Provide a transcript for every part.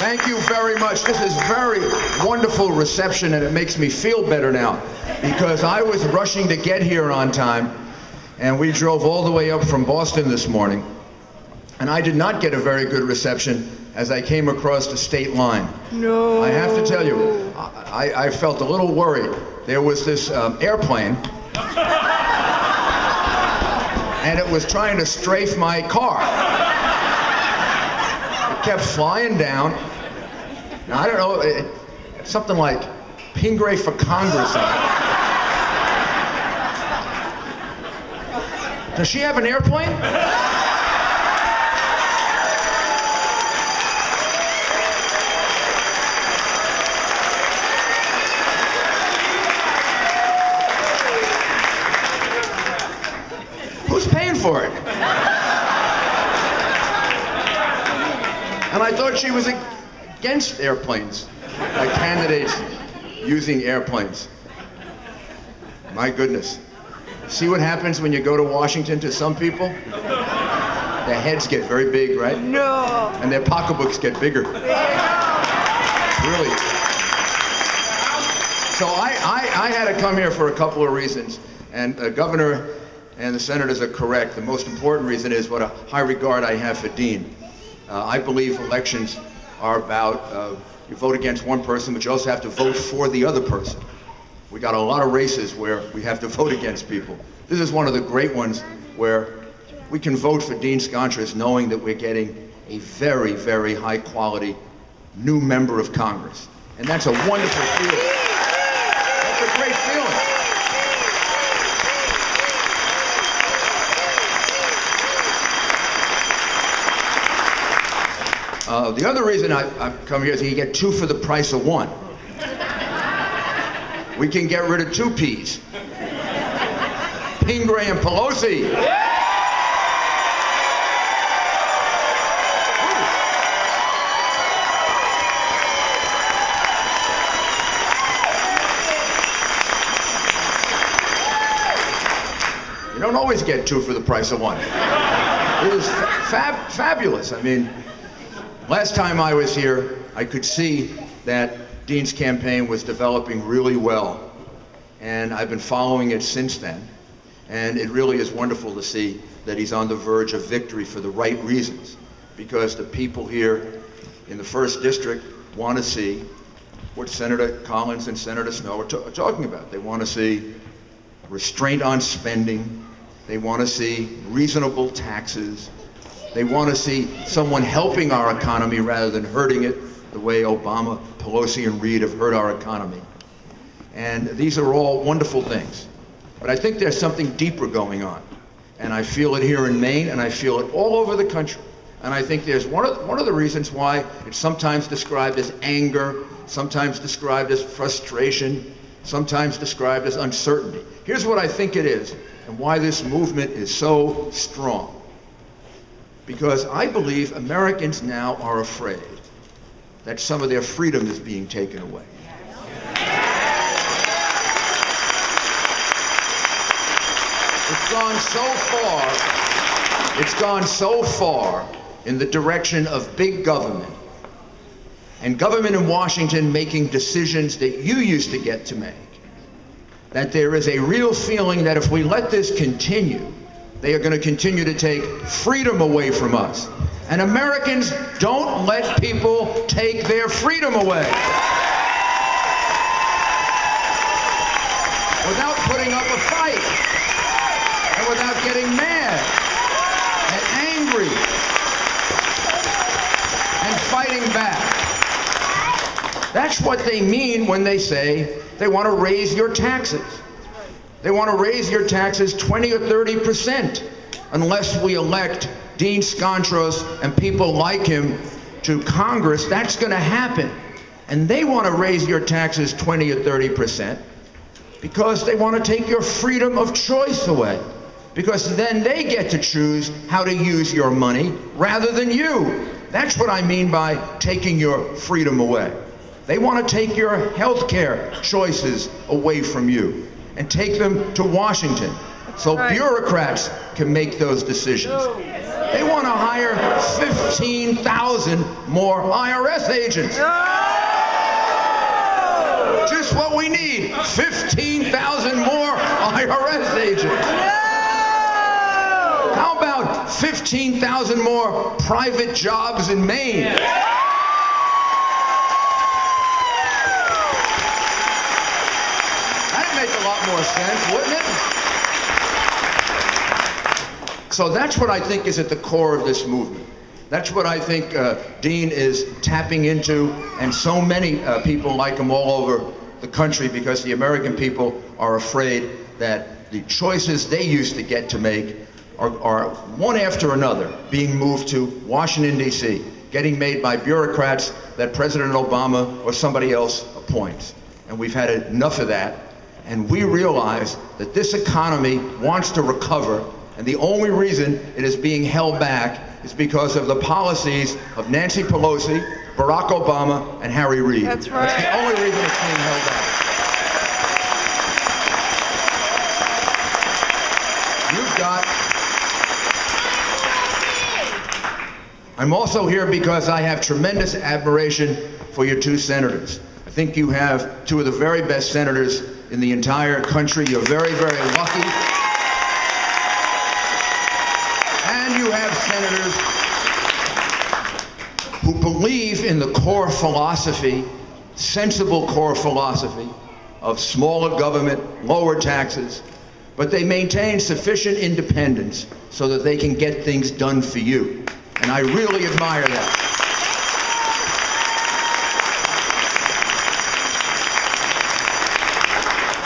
Thank you very much. This is very wonderful reception, and it makes me feel better now, because I was rushing to get here on time, and we drove all the way up from Boston this morning, and I did not get a very good reception as I came across the state line. No. I have to tell you, I felt a little worried. There was this airplane, and it was trying to strafe my car. It kept flying down. Now, I don't know, something like Pingree for Congress on it. Does she have an airplane? Who's paying for it? And I thought she was against airplanes, like candidates using airplanes. My goodness. See what happens when you go to Washington to some people? Their heads get very big, right? No. And their pocketbooks get bigger. Really. So I had to come here for a couple of reasons. And the governor and the senators are correct. The most important reason is what a high regard I have for Dean. I believe elections are about, you vote against one person, but you also have to vote for the other person. We got a lot of races where we have to vote against people. This is one of the great ones where we can vote for Dean Scontras knowing that we're getting a very, very high quality new member of Congress. And that's a wonderful feeling. That's a great feeling. The other reason I've come here is you get two for the price of one. We can get rid of two P's. Pingree and Pelosi. You don't always get two for the price of one. It was fabulous. I mean, last time I was here, I could see that Dean's campaign was developing really well, and I've been following it since then, and it really is wonderful to see that he's on the verge of victory for the right reasons, because the people here in the 1st District want to see what Senator Collins and Senator Snowe are talking about. They want to see restraint on spending, they want to see reasonable taxes, they want to see someone helping our economy rather than hurting it, the way Obama, Pelosi, and Reid have hurt our economy. And these are all wonderful things. But I think there's something deeper going on. And I feel it here in Maine, and I feel it all over the country. And I think there's one of the reasons why it's sometimes described as anger, sometimes described as frustration, sometimes described as uncertainty. Here's what I think it is, and why this movement is so strong. Because I believe Americans now are afraid that some of their freedom is being taken away. It's gone so far in the direction of big government, and government in Washington making decisions that you used to get to make, that there is a real feeling that if we let this continue, they are going to continue to take freedom away from us. And Americans don't let people take their freedom away. Without putting up a fight, and without getting mad, and angry, and fighting back. That's what they mean when they say they want to raise your taxes. They want to raise your taxes 20 or 30% unless we elect Dean Scontras and people like him to Congress. That's going to happen. And they want to raise your taxes 20 or 30% because they want to take your freedom of choice away. Because then they get to choose how to use your money rather than you. That's what I mean by taking your freedom away. They want to take your health care choices away from you and take them to Washington so bureaucrats can make those decisions. They want to hire 15,000 more IRS agents. Just what we need, 15,000 more IRS agents. How about 15,000 more private jobs in Maine? That'd make a lot more sense, wouldn't it? So that's what I think is at the core of this movement. That's what I think Dean is tapping into, and so many people like him all over the country, because the American people are afraid that the choices they used to get to make are one after another being moved to Washington, D.C., getting made by bureaucrats that President Obama or somebody else appoints. And we've had enough of that. And we realize that this economy wants to recover, and the only reason it is being held back is because of the policies of Nancy Pelosi, Barack Obama, and Harry Reid. That's right. That's the only reason it's being held back. You've got... I'm also here because I have tremendous admiration for your two senators. I think you have two of the very best senators in the entire country. You're very, very lucky. And you have senators who believe in the core philosophy, sensible core philosophy of smaller government, lower taxes, but they maintain sufficient independence so that they can get things done for you. And I really admire that.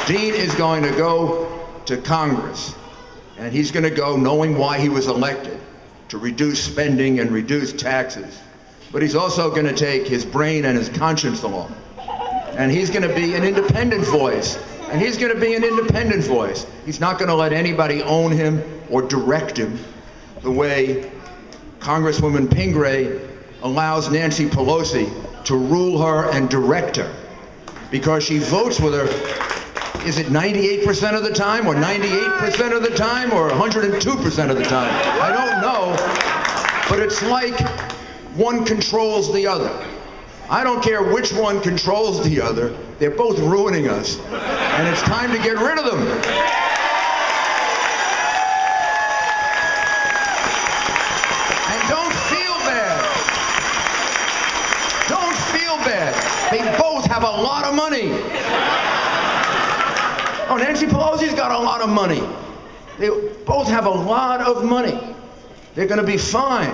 Dean is going to go to Congress, and he's going to go knowing why he was elected, to reduce spending and reduce taxes. But he's also going to take his brain and his conscience along. And he's going to be an independent voice. And he's going to be an independent voice. He's not going to let anybody own him or direct him the way Congresswoman Pingree allows Nancy Pelosi to rule her and direct her, because she votes with her, is it 98% of the time, or 98% of the time, or 102% of the time? I don't know, but it's like one controls the other. I don't care which one controls the other, they're both ruining us, and it's time to get rid of them. They both have a lot of money. Oh, Nancy Pelosi's got a lot of money. They both have a lot of money. They're going to be fine.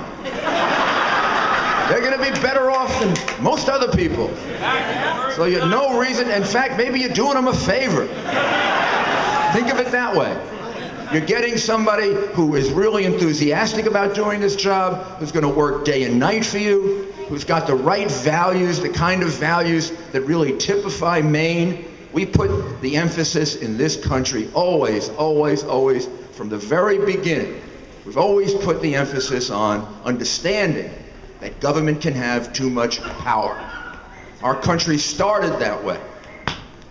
They're going to be better off than most other people. So you have no reason. In fact, maybe you're doing them a favor. Think of it that way. You're getting somebody who is really enthusiastic about doing this job, who's going to work day and night for you, who's got the right values, the kind of values that really typify Maine. We put the emphasis in this country always, always, always, from the very beginning. We've always put the emphasis on understanding that government can have too much power. Our country started that way.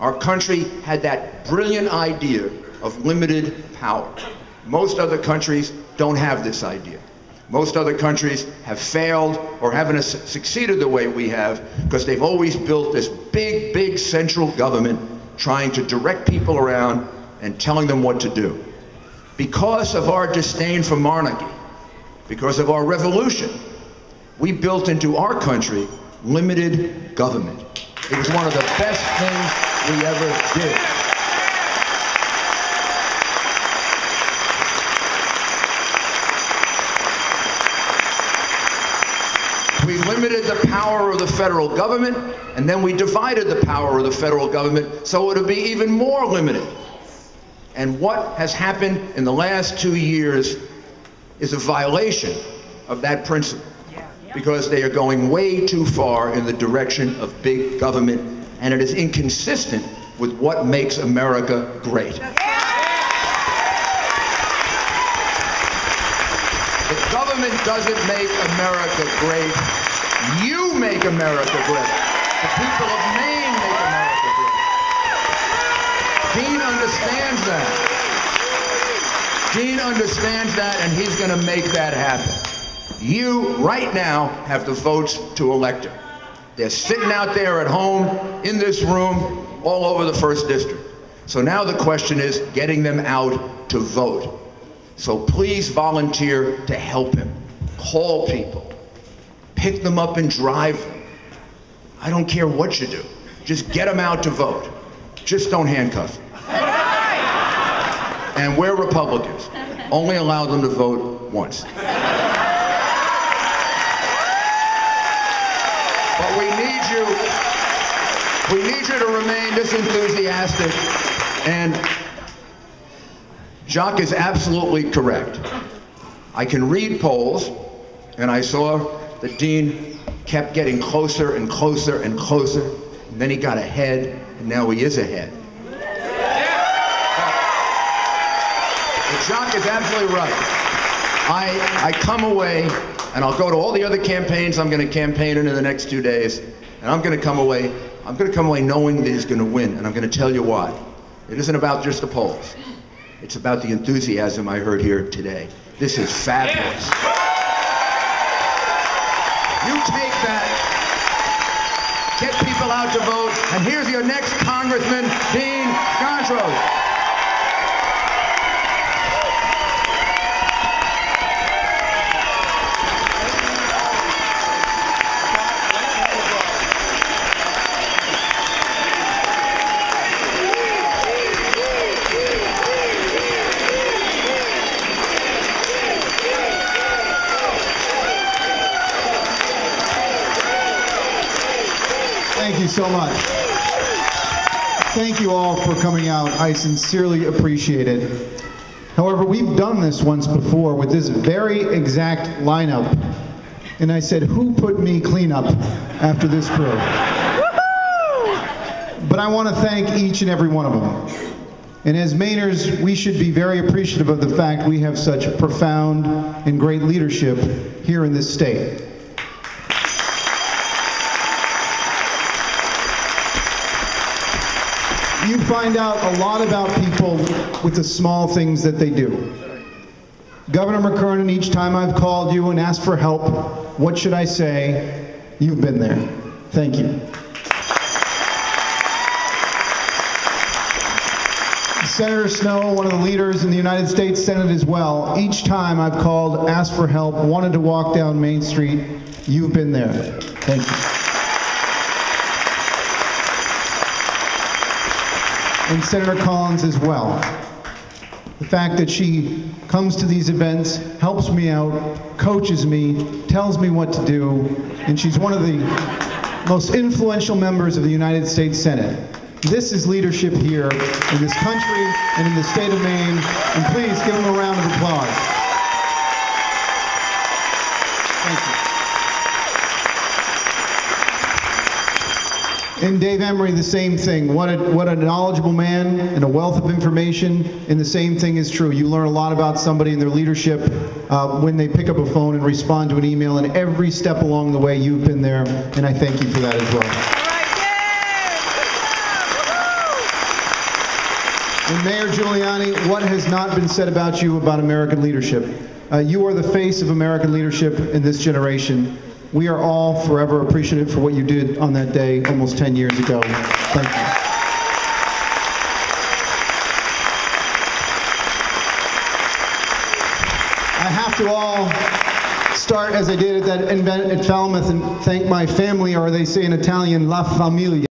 Our country had that brilliant idea of limited power. Most other countries don't have this idea. Most other countries have failed or haven't succeeded the way we have because they've always built this big, big central government trying to direct people around and telling them what to do. Because of our disdain for monarchy, because of our revolution, we built into our country limited government. It was one of the best things we ever did. We limited the power of the federal government, and then we divided the power of the federal government so it would be even more limited. And what has happened in the last 2 years is a violation of that principle, because they are going way too far in the direction of big government, and it is inconsistent with what makes America great. The government doesn't make America great. You make America great. The people of Maine make America great. Dean understands that. Dean understands that, and he's going to make that happen. You, right now, have the votes to elect her. They're sitting out there at home, in this room, all over the 1st District. So now the question is getting them out to vote. So please volunteer to help him. Call people. Pick them up and drive them. I don't care what you do. Just get them out to vote. Just don't handcuff them. And we're Republicans. Only allow them to vote once. But we need you to remain this enthusiastic. And Jacques is absolutely correct. I can read polls, and I saw that Dean kept getting closer and closer and closer, and then he got ahead, and now he is ahead. But Jacques is absolutely right. I come away, and I'll go to all the other campaigns I'm going to campaign in the next 2 days, and I'm going to come away knowing that he's going to win, and I'm going to tell you why. It isn't about just the polls. It's about the enthusiasm I heard here today. This is fabulous. You take that, get people out to vote, and here's your next Congressman, Dean Scontras. Thank you so much. Thank you all for coming out. I sincerely appreciate it. However, we've done this once before with this very exact lineup. And I said, who put me clean up after this crew? But I want to thank each and every one of them. And as Mainers, we should be very appreciative of the fact we have such profound and great leadership here in this state. You find out a lot about people with the small things that they do. Governor McKernan, each time I've called you and asked for help, what should I say? You've been there. Thank you. Senator Snowe, one of the leaders in the United States Senate as well, each time I've called, asked for help, wanted to walk down Main Street, you've been there. Thank you. And Senator Collins as well. The fact that she comes to these events, helps me out, coaches me, tells me what to do, and she's one of the most influential members of the United States Senate. This is leadership here in this country and in the state of Maine, and please give them a round of applause. Thank you. And Dave Emery, the same thing. What a knowledgeable man and a wealth of information. And the same thing is true. You learn a lot about somebody and their leadership when they pick up a phone and respond to an email. And every step along the way, you've been there. And I thank you for that as well. And Mayor Giuliani, what has not been said about you about American leadership? You are the face of American leadership in this generation. We are all forever appreciative for what you did on that day almost 10 years ago. Thank you. I have to all start as I did at that event at Falmouth and thank my family, or they say in Italian, La Familia.